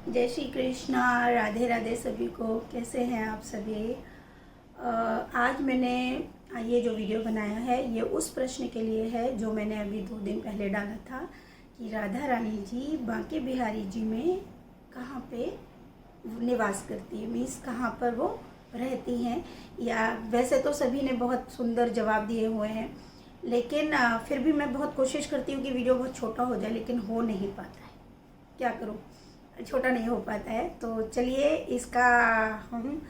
जय श्री कृष्णा। राधे राधे सभी को। कैसे हैं आप सभी? आज मैंने ये जो वीडियो बनाया है ये उस प्रश्न के लिए है जो मैंने अभी 2 दिन पहले डाला था कि राधा रानी जी बांके बिहारी जी में कहाँ पे निवास करती है, मीन्स कहाँ पर वो रहती हैं। या वैसे तो सभी ने बहुत सुंदर जवाब दिए हुए हैं, लेकिन फिर भी मैं बहुत कोशिश करती हूँ कि वीडियो बहुत छोटा हो जाए, लेकिन हो नहीं पाता है। क्या करूँ, छोटा नहीं हो पाता है। तो चलिए इसका हम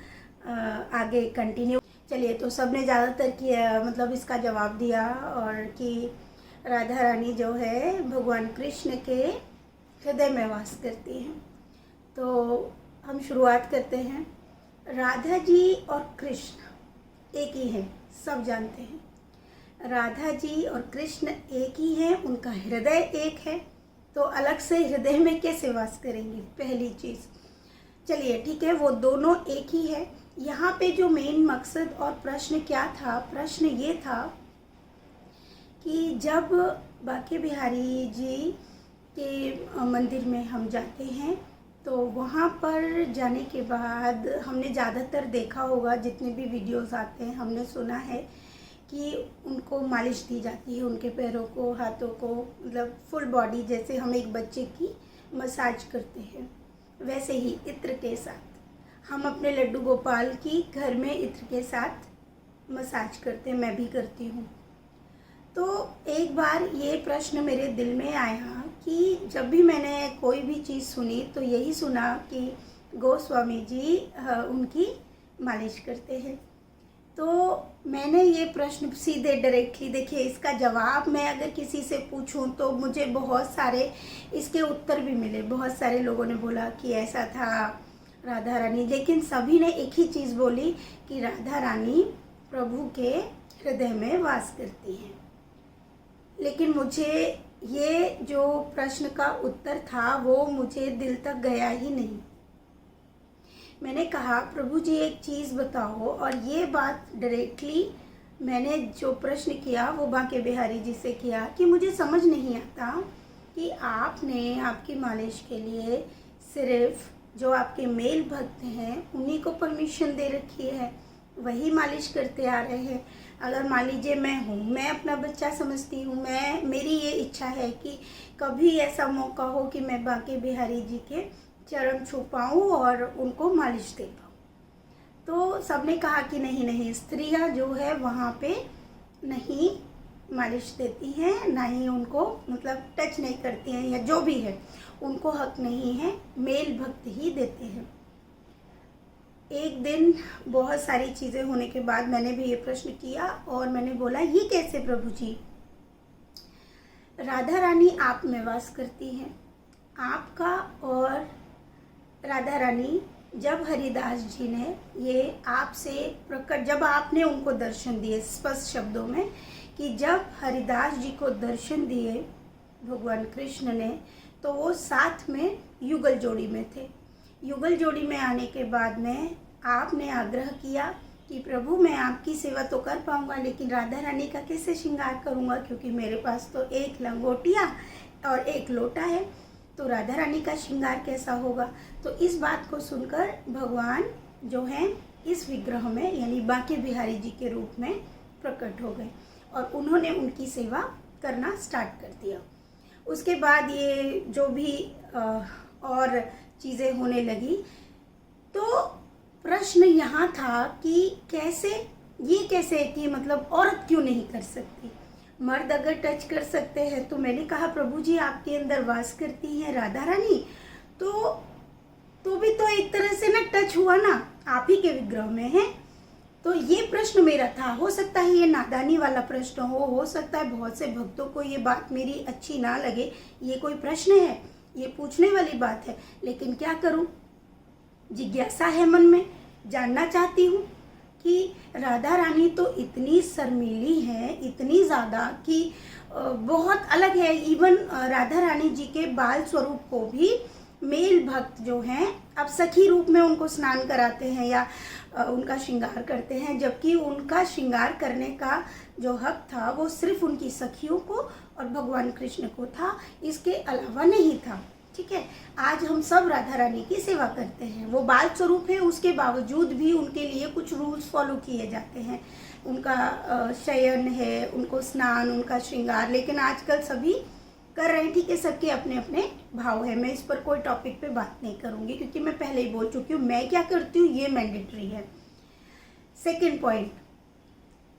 आगे कंटिन्यू। चलिए, तो सबने ज़्यादातर किया मतलब इसका जवाब दिया, और कि राधा रानी जो है भगवान कृष्ण के हृदय में वास करती हैं। तो हम शुरुआत करते हैं। राधा जी और कृष्ण एक ही हैं, सब जानते हैं। राधा जी और कृष्ण एक ही हैं, उनका हृदय एक है, तो अलग से हृदय में कैसे वास करेंगे, पहली चीज़। चलिए ठीक है, वो दोनों एक ही है। यहाँ पे जो मेन मकसद और प्रश्न क्या था, प्रश्न ये था कि जब बांके बिहारी जी के मंदिर में हम जाते हैं तो वहाँ पर जाने के बाद हमने ज़्यादातर देखा होगा, जितने भी वीडियोस आते हैं हमने सुना है कि उनको मालिश दी जाती है, उनके पैरों को, हाथों को, मतलब फुल बॉडी, जैसे हम एक बच्चे की मसाज करते हैं वैसे ही इत्र के साथ हम अपने लड्डू गोपाल की घर में इत्र के साथ मसाज करते हैं, मैं भी करती हूँ। तो एक बार ये प्रश्न मेरे दिल में आया कि जब भी मैंने कोई भी चीज़ सुनी तो यही सुना कि गोस्वामी जी उनकी मालिश करते हैं। तो मैंने ये प्रश्न सीधे डायरेक्टली, देखिए इसका जवाब मैं अगर किसी से पूछूं तो मुझे बहुत सारे इसके उत्तर भी मिले। बहुत सारे लोगों ने बोला कि ऐसा था राधा रानी, लेकिन सभी ने एक ही चीज़ बोली कि राधा रानी प्रभु के हृदय में वास करती हैं। लेकिन मुझे ये जो प्रश्न का उत्तर था वो मुझे दिल तक गया ही नहीं। मैंने कहा प्रभु जी एक चीज़ बताओ, और ये बात डायरेक्टली मैंने जो प्रश्न किया वो बांके बिहारी जी से किया कि मुझे समझ नहीं आता कि आपने आपकी मालिश के लिए सिर्फ जो आपके मेल भक्त हैं उन्हीं को परमिशन दे रखी है, वही मालिश करते आ रहे हैं। अगर मान लीजिए मैं हूँ, मैं अपना बच्चा समझती हूँ, मेरी ये इच्छा है कि कभी ऐसा मौका हो कि मैं बांके बिहारी जी के चरण छू पाऊँ और उनको मालिश दे पाऊँ। तो सबने कहा कि नहीं नहीं, स्त्रियाँ जो है वहाँ पे नहीं मालिश देती हैं, ना ही उनको मतलब टच नहीं करती हैं, या जो भी है उनको हक नहीं है, मेल भक्त ही देते हैं। एक दिन बहुत सारी चीज़ें होने के बाद मैंने भी ये प्रश्न किया और मैंने बोला ये कैसे प्रभु जी, राधा रानी आप में वास करती हैं, आपका और राधा रानी, जब हरिदास जी ने ये आपसे प्रकट, जब आपने उनको दर्शन दिए स्पष्ट शब्दों में कि जब हरिदास जी को दर्शन दिए भगवान कृष्ण ने तो वो साथ में युगल जोड़ी में थे। युगल जोड़ी में आने के बाद में आपने आग्रह किया कि प्रभु मैं आपकी सेवा तो कर पाऊंगा, लेकिन राधा रानी का कैसे श्रृंगार करूंगा, क्योंकि मेरे पास तो एक लंगोटिया और एक लोटा है, तो राधा रानी का श्रृंगार कैसा होगा। तो इस बात को सुनकर भगवान जो हैं इस विग्रह में यानी बांके बिहारी जी के रूप में प्रकट हो गए और उन्होंने उनकी सेवा करना स्टार्ट कर दिया। उसके बाद ये जो भी और चीज़ें होने लगी, तो प्रश्न यहाँ था कि कैसे कि मतलब औरत क्यों नहीं कर सकती, मर्द अगर टच कर सकते हैं। तो मैंने कहा प्रभु जी आपके अंदर वास करती हैं राधा रानी, तो भी तो एक तरह से ना टच हुआ ना, आप ही के विग्रह में है। तो ये प्रश्न मेरा था। हो सकता है ये नादानी वाला प्रश्न हो सकता है बहुत से भक्तों को ये बात मेरी अच्छी ना लगे, ये कोई प्रश्न है, ये पूछने वाली बात है, लेकिन क्या करूं, जिज्ञासा है मन में, जानना चाहती हूँ कि राधा रानी तो इतनी शर्मीली है, इतनी ज़्यादा कि बहुत अलग है। इवन राधा रानी जी के बाल स्वरूप को भी मेल भक्त जो हैं अब सखी रूप में उनको स्नान कराते हैं या उनका श्रृंगार करते हैं, जबकि उनका श्रृंगार करने का जो हक था वो सिर्फ उनकी सखियों को और भगवान कृष्ण को था, इसके अलावा नहीं था। ठीक है। आज हम सब राधा रानी की सेवा करते हैं। वो बाल स्वरूप है, उसके बावजूद भी उनके लिए कुछ रूल्स फॉलो किए जाते हैं। उनका शयन है, उनको स्नान, उनका श्रृंगार, लेकिन आजकल सभी कर रहे हैं। ठीक है, सबके अपने अपने भाव है। मैं इस पर कोई टॉपिक पे बात नहीं करूँगी क्योंकि मैं पहले ही बोल चुकी हूँ मैं क्या करती हूँ, ये मैंडेटरी है। सेकेंड पॉइंट,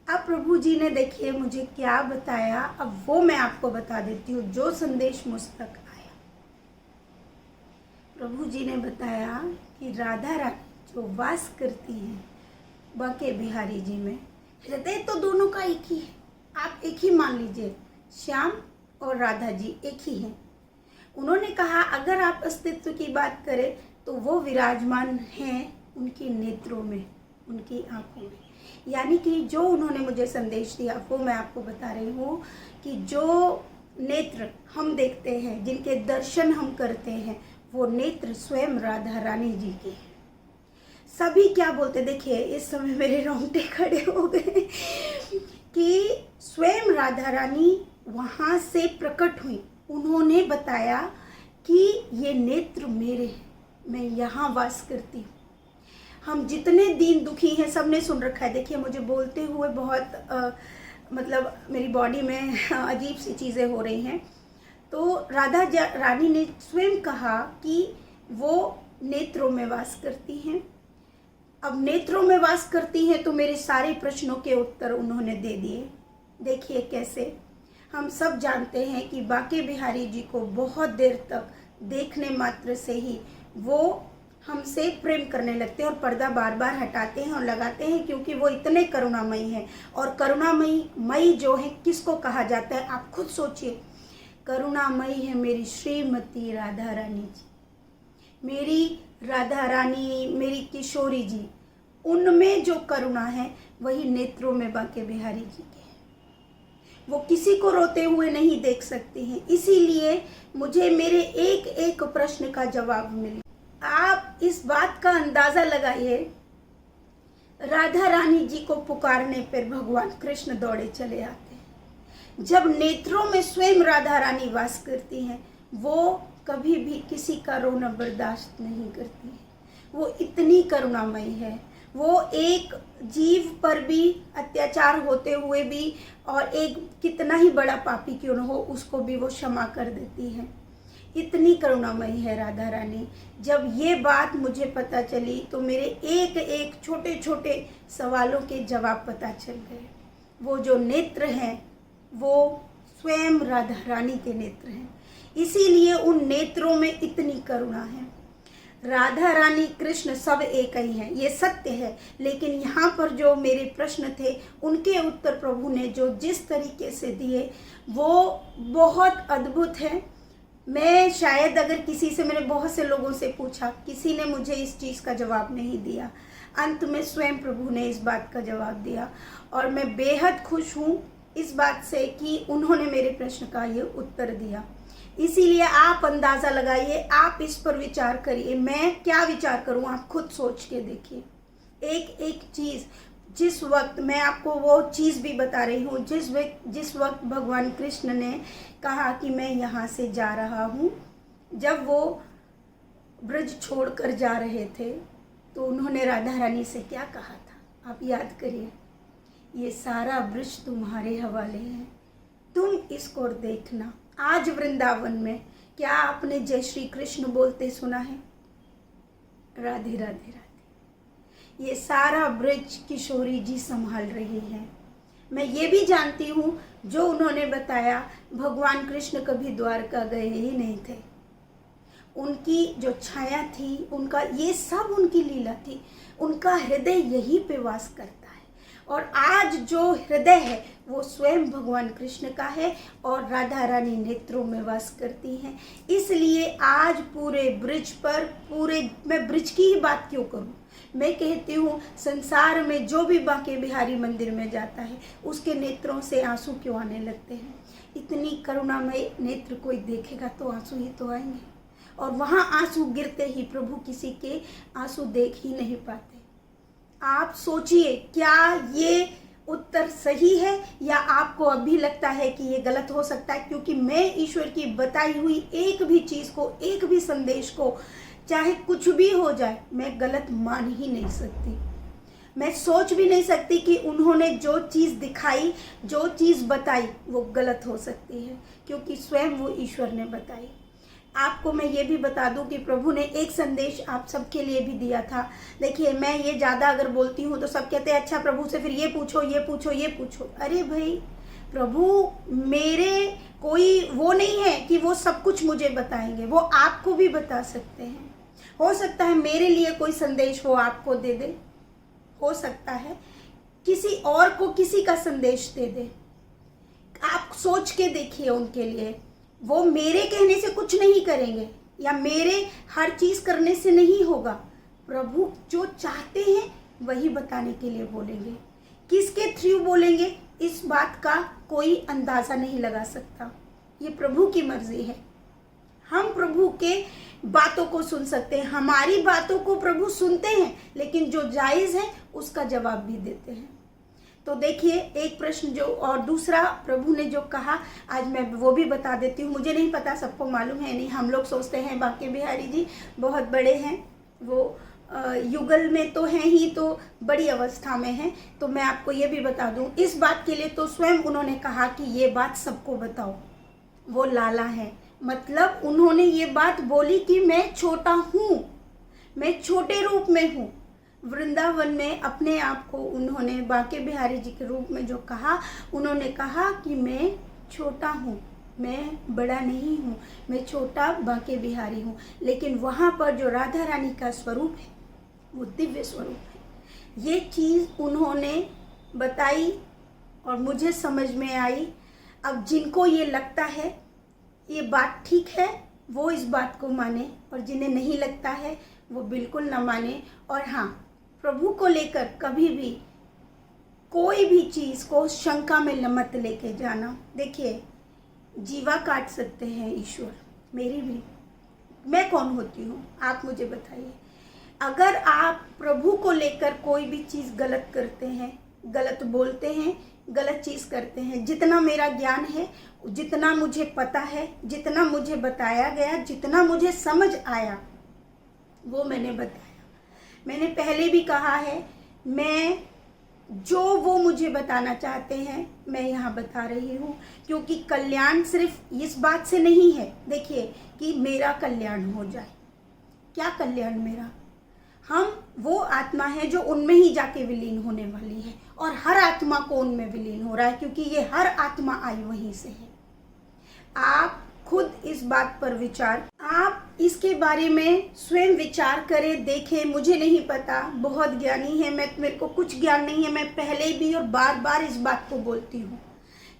अब प्रभु जी ने देखिए मुझे क्या बताया, अब वो मैं आपको बता देती हूँ जो संदेश मुझ तक आया। प्रभु जी ने बताया कि राधा रानी जो वास करती हैं बांके बिहारी जी में, हृदय तो दोनों का एक ही है। आप एक ही मान लीजिए, श्याम और राधा जी एक ही हैं। उन्होंने कहा अगर आप अस्तित्व की बात करें तो वो विराजमान हैं उनकी नेत्रों में, उनकी आंखों में। यानी कि जो उन्होंने मुझे संदेश दिया वो मैं आपको बता रही हूँ कि जो नेत्र हम देखते हैं, जिनके दर्शन हम करते हैं, वो नेत्र स्वयं राधा रानी जी के हैं। सभी क्या बोलते, देखिए इस समय मेरे रोंगटे खड़े हो गए कि स्वयं राधा रानी वहाँ से प्रकट हुई। उन्होंने बताया कि ये नेत्र मेरे हैं, मैं यहाँ वास करती हूँ। हम जितने दीन दुखी हैं सबने सुन रखा है। देखिए मुझे बोलते हुए बहुत मतलब मेरी बॉडी में अजीब सी चीज़ें हो रही हैं। तो राधा रानी ने स्वयं कहा कि वो नेत्रों में वास करती हैं। अब नेत्रों में वास करती हैं तो मेरे सारे प्रश्नों के उत्तर उन्होंने दे दिए। देखिए कैसे, हम सब जानते हैं कि बांके बिहारी जी को बहुत देर तक देखने मात्र से ही वो हमसे प्रेम करने लगते हैं और पर्दा बार बार हटाते हैं और लगाते हैं, क्योंकि वो इतने करुणामयी हैं। और करुणामयी जो है किसको कहा जाता है, आप खुद सोचिए। करुणामयी है मेरी श्रीमती राधा रानी जी, मेरी राधा रानी, मेरी किशोरी जी। उनमें जो करुणा है वही नेत्रों में बांके बिहारी जी के। वो किसी को रोते हुए नहीं देख सकती हैं, इसीलिए मुझे मेरे एक एक प्रश्न का जवाब मिला। आप इस बात का अंदाजा लगाइए, राधा रानी जी को पुकारने पर भगवान कृष्ण दौड़े चले आते हैं। जब नेत्रों में स्वयं राधा रानी वास करती हैं, वो कभी भी किसी का रोना बर्दाश्त नहीं करती है। वो इतनी करुणामयी है। वो एक जीव पर भी अत्याचार होते हुए भी, और एक कितना ही बड़ा पापी क्यों न हो, उसको भी वो क्षमा कर देती है। इतनी करुणामयी है राधा रानी। जब ये बात मुझे पता चली तो मेरे एक एक छोटे छोटे सवालों के जवाब पता चल गए। वो जो नेत्र हैं वो स्वयं राधा रानी के नेत्र हैं, इसीलिए उन नेत्रों में इतनी करुणा है। राधा रानी कृष्ण सब एक ही हैं, ये सत्य है। लेकिन यहाँ पर जो मेरे प्रश्न थे उनके उत्तर प्रभु ने जो जिस तरीके से दिए वो बहुत अद्भुत है। मैं शायद अगर किसी से, मैंने बहुत से लोगों से पूछा, किसी ने मुझे इस चीज़ का जवाब नहीं दिया। अंत में स्वयं प्रभु ने इस बात का जवाब दिया और मैं बेहद खुश हूँ इस बात से कि उन्होंने मेरे प्रश्न का ये उत्तर दिया। इसीलिए आप अंदाज़ा लगाइए, आप इस पर विचार करिए। मैं क्या विचार करूँ, आप खुद सोच के देखिए। एक एक चीज़, जिस वक्त मैं आपको वो चीज़ भी बता रही हूँ, जिस वक्त भगवान कृष्ण ने कहा कि मैं यहाँ से जा रहा हूँ, जब वो ब्रज छोड़कर जा रहे थे तो उन्होंने राधा रानी से क्या कहा था, आप याद करिए। ये सारा ब्रज तुम्हारे हवाले है, तुम इसको देखना। आज वृंदावन में क्या आपने जय श्री कृष्ण बोलते सुना है? राधे राधे राधे। ये सारा ब्रज किशोरी जी संभाल रही हैं। मैं ये भी जानती हूँ जो उन्होंने बताया, भगवान कृष्ण कभी द्वारका गए ही नहीं थे। उनकी जो छाया थी, उनका ये सब उनकी लीला थी। उनका हृदय यही पे वास करता है और आज जो हृदय है वो स्वयं भगवान कृष्ण का है और राधा रानी नेत्रों में वास करती हैं। इसलिए आज पूरे ब्रिज पर, मैं ब्रिज की ही बात क्यों करूं, मैं कहती हूँ संसार में जो भी बांके बिहारी मंदिर में जाता है उसके नेत्रों से आंसू क्यों आने लगते हैं। इतनी करुणामय नेत्र कोई देखेगा तो आंसू ही तो आएंगे, और वहाँ आंसू गिरते ही प्रभु किसी के आंसू देख ही नहीं पाते। आप सोचिए, क्या ये उत्तर सही है या आपको अभी लगता है कि ये गलत हो सकता है? क्योंकि मैं ईश्वर की बताई हुई एक भी चीज़ को, एक भी संदेश को, चाहे कुछ भी हो जाए, मैं गलत मान ही नहीं सकती। मैं सोच भी नहीं सकती कि उन्होंने जो चीज़ दिखाई, जो चीज़ बताई, वो गलत हो सकती है, क्योंकि स्वयं वो ईश्वर ने बताई। आपको मैं ये भी बता दूं कि प्रभु ने एक संदेश आप सबके लिए भी दिया था। देखिए, मैं ये ज़्यादा अगर बोलती हूँ तो सब कहते हैं अच्छा प्रभु से फिर ये पूछो, ये पूछो, ये पूछो। अरे भाई, प्रभु मेरे कोई वो नहीं है कि वो सब कुछ मुझे बताएंगे, वो आपको भी बता सकते हैं। हो सकता है मेरे लिए कोई संदेश वो आपको दे दे, हो सकता है किसी और को किसी का संदेश दे दे। आप सोच के देखिए, उनके लिए वो मेरे कहने से कुछ नहीं करेंगे या मेरे हर चीज़ करने से नहीं होगा। प्रभु जो चाहते हैं वही बताने के लिए बोलेंगे। किसके थ्रू बोलेंगे, इस बात का कोई अंदाज़ा नहीं लगा सकता। ये प्रभु की मर्जी है। हम प्रभु के बातों को सुन सकते हैं, हमारी बातों को प्रभु सुनते हैं, लेकिन जो जायज़ है उसका जवाब भी देते हैं। तो देखिए, एक प्रश्न जो, और दूसरा प्रभु ने जो कहा, आज मैं वो भी बता देती हूँ। मुझे नहीं पता सबको मालूम है नहीं, हम लोग सोचते हैं बांके बिहारी जी बहुत बड़े हैं, वो युगल में तो हैं ही, तो बड़ी अवस्था में हैं। तो मैं आपको ये भी बता दूँ, इस बात के लिए तो स्वयं उन्होंने कहा कि ये बात सबको बताओ। वो लाला है, मतलब उन्होंने ये बात बोली कि मैं छोटा हूँ, मैं छोटे रूप में हूँ। वृंदावन में अपने आप को उन्होंने बांके बिहारी जी के रूप में जो कहा, उन्होंने कहा कि मैं छोटा हूँ, मैं बड़ा नहीं हूँ, मैं छोटा बांके बिहारी हूँ। लेकिन वहाँ पर जो राधा रानी का स्वरूप है वो दिव्य स्वरूप है। ये चीज़ उन्होंने बताई और मुझे समझ में आई। अब जिनको ये लगता है ये बात ठीक है, वो इस बात को माने, और जिन्हें नहीं लगता है वो बिल्कुल न माने। और हाँ, प्रभु को लेकर कभी भी कोई भी चीज़ को शंका में मत लेके जाना। देखिए, जीवा काट सकते हैं ईश्वर, मेरी भी। मैं कौन होती हूँ, आप मुझे बताइए। अगर आप प्रभु को लेकर कोई भी चीज़ गलत करते हैं, गलत बोलते हैं, गलत चीज़ करते हैं, जितना मेरा ज्ञान है, जितना मुझे पता है, जितना मुझे बताया गया, जितना मुझे समझ आया, वो मैंने बताया। मैंने पहले भी कहा है, मैं जो वो मुझे बताना चाहते हैं मैं यहाँ बता रही हूँ, क्योंकि कल्याण सिर्फ इस बात से नहीं है। देखिए, कि मेरा कल्याण हो जाए। क्या कल्याण मेरा? हम वो आत्मा है जो उनमें ही जाके विलीन होने वाली है, और हर आत्मा को उनमें विलीन हो रहा है, क्योंकि ये हर आत्मा आई वहीं से है। आप खुद इस बात पर विचार, आप इसके बारे में स्वयं विचार करें, देखें। मुझे नहीं पता, बहुत ज्ञानी है मैं, मेरे को कुछ ज्ञान नहीं है। मैं पहले भी और बार बार इस बात को बोलती हूँ,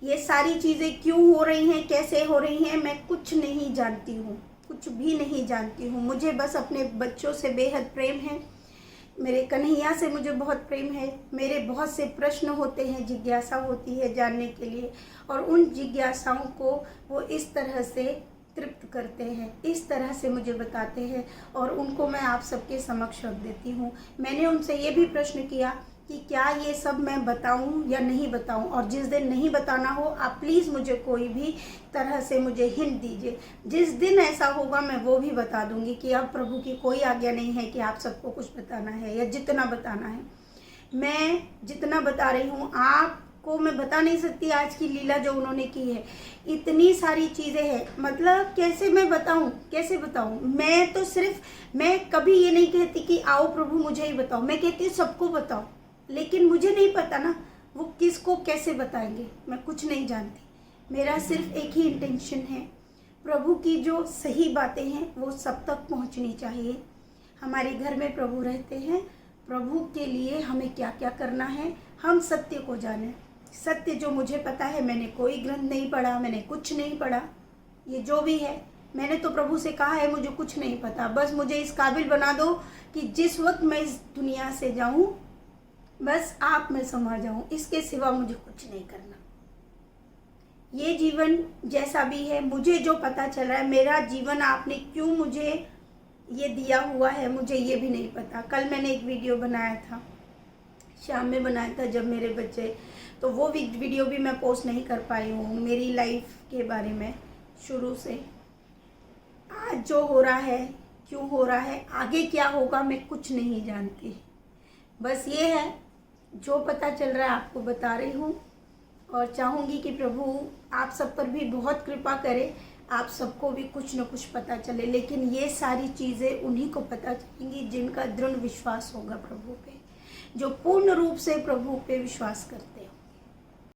ये सारी चीज़ें क्यों हो रही हैं, कैसे हो रही हैं, मैं कुछ नहीं जानती हूँ, कुछ भी नहीं जानती हूँ। मुझे बस अपने बच्चों से बेहद प्रेम है, मेरे कन्हैया से मुझे बहुत प्रेम है। मेरे बहुत से प्रश्न होते हैं, जिज्ञासा होती है जानने के लिए, और उन जिज्ञासाओं को वो इस तरह से तृप्त करते हैं, इस तरह से मुझे बताते हैं, और उनको मैं आप सबके समक्ष रख देती हूँ। मैंने उनसे ये भी प्रश्न किया कि क्या ये सब मैं बताऊं या नहीं बताऊं, और जिस दिन नहीं बताना हो आप प्लीज़ मुझे कोई भी तरह से मुझे हिंट दीजिए। जिस दिन ऐसा होगा मैं वो भी बता दूंगी कि अब प्रभु की कोई आज्ञा नहीं है कि आप सबको कुछ बताना है या जितना बताना है। मैं जितना बता रही हूँ आपको मैं बता नहीं सकती। आज की लीला जो उन्होंने की है, इतनी सारी चीज़ें हैं, मतलब कैसे मैं बताऊँ, कैसे बताऊँ। मैं तो सिर्फ, मैं कभी ये नहीं कहती कि आओ प्रभु मुझे ही बताओ, मैं कहती हूँ सबको बताओ, लेकिन मुझे नहीं पता ना वो किसको कैसे बताएंगे, मैं कुछ नहीं जानती। मेरा सिर्फ एक ही इंटेंशन है, प्रभु की जो सही बातें हैं वो सब तक पहुंचनी चाहिए। हमारे घर में प्रभु रहते हैं, प्रभु के लिए हमें क्या क्या करना है, हम सत्य को जानें। सत्य जो मुझे पता है, मैंने कोई ग्रंथ नहीं पढ़ा, मैंने कुछ नहीं पढ़ा, ये जो भी है मैंने तो प्रभु से कहा है मुझे कुछ नहीं पता, बस मुझे इस काबिल बना दो कि जिस वक्त मैं इस दुनिया से जाऊं बस आप में समा जाऊं, इसके सिवा मुझे कुछ नहीं करना। ये जीवन जैसा भी है, मुझे जो पता चल रहा है, मेरा जीवन आपने क्यों मुझे ये दिया हुआ है मुझे ये भी नहीं पता। कल मैंने एक वीडियो बनाया था, शाम में बनाया था जब मेरे बच्चे, तो वो वीडियो भी मैं पोस्ट नहीं कर पाई हूँ। मेरी लाइफ के बारे में शुरू से आज जो हो रहा है, क्यों हो रहा है, आगे क्या होगा, मैं कुछ नहीं जानती। बस ये है जो पता चल रहा है आपको बता रही हूँ, और चाहूँगी कि प्रभु आप सब पर भी बहुत कृपा करे, आप सबको भी कुछ न कुछ पता चले। लेकिन ये सारी चीज़ें उन्हीं को पता चलेंगी जिनका दृढ़ विश्वास होगा प्रभु पे, जो पूर्ण रूप से प्रभु पे विश्वास करते हैं।